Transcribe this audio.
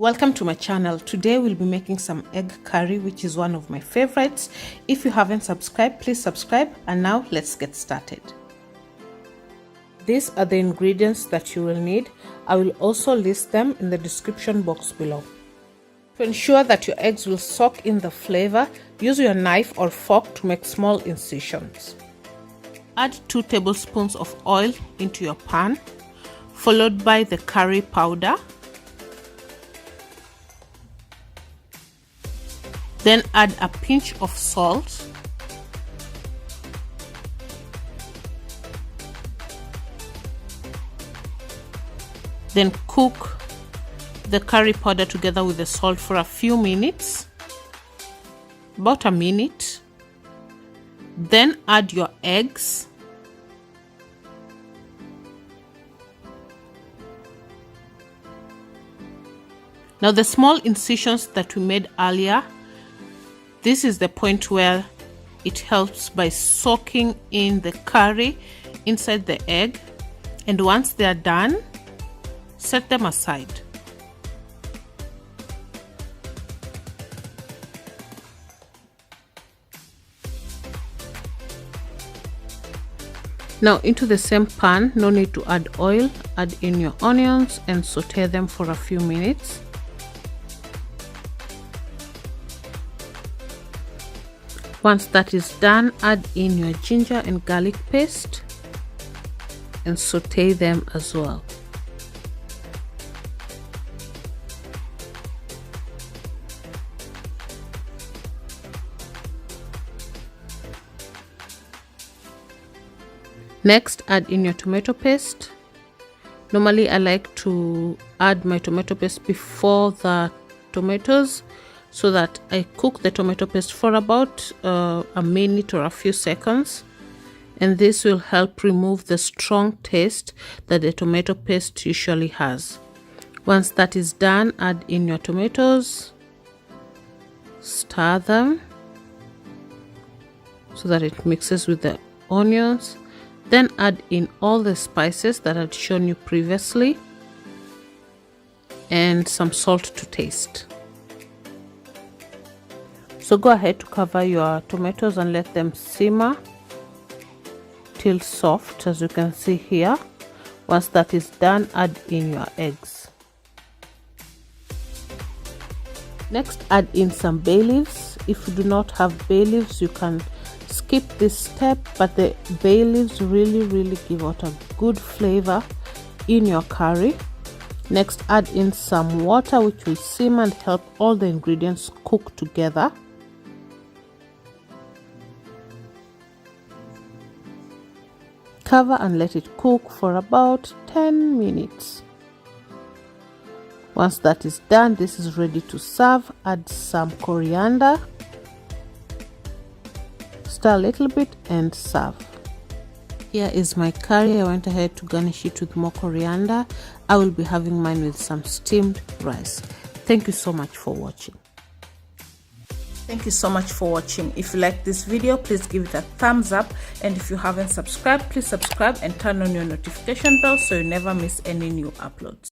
Welcome to my channel. Today we'll be making some egg curry, which is one of my favorites. If you haven't subscribed, please subscribe. And now let's get started. These are the ingredients that you will need. I will also list them in the description box below. To ensure that your eggs will soak in the flavor, use your knife or fork to make small incisions. Add 2 tablespoons of oil into your pan, followed by the curry powder. Then add a pinch of salt. Then cook the curry powder together with the salt for a few minutes, about a minute. Then add your eggs. Now the small incisions that we made earlier, this is the point where it helps by soaking in the curry inside the egg, and once they are done, set them aside. Now into the same pan, no need to add oil, add in your onions and saute them for a few minutes. Once that is done, add in your ginger and garlic paste and saute them as well. Next, add in your tomato paste. Normally I like to add my tomato paste before the tomatoes, so that I cook the tomato paste for about a minute or a few seconds, and this will help remove the strong taste that the tomato paste usually has. Once that is done, add in your tomatoes, stir them so that it mixes with the onions. Then add in all the spices that I'd shown you previously and some salt to taste. So go ahead to cover your tomatoes and let them simmer till soft, as you can see here. Once that is done, add in your eggs. Next, add in some bay leaves. If you do not have bay leaves, you can skip this step, but the bay leaves really give out a good flavor in your curry. Next, add in some water, which will simmer and help all the ingredients cook together. Cover and let it cook for about 10 minutes. Once that is done, this is ready to serve. Add some coriander, stir a little bit and serve. Here is my curry. I went ahead to garnish it with more coriander. I will be having mine with some steamed rice. Thank you so much for watching. Thank you so much for watching. If you like this video, please give it a thumbs up, and if you haven't subscribed, please subscribe and turn on your notification bell so you never miss any new uploads.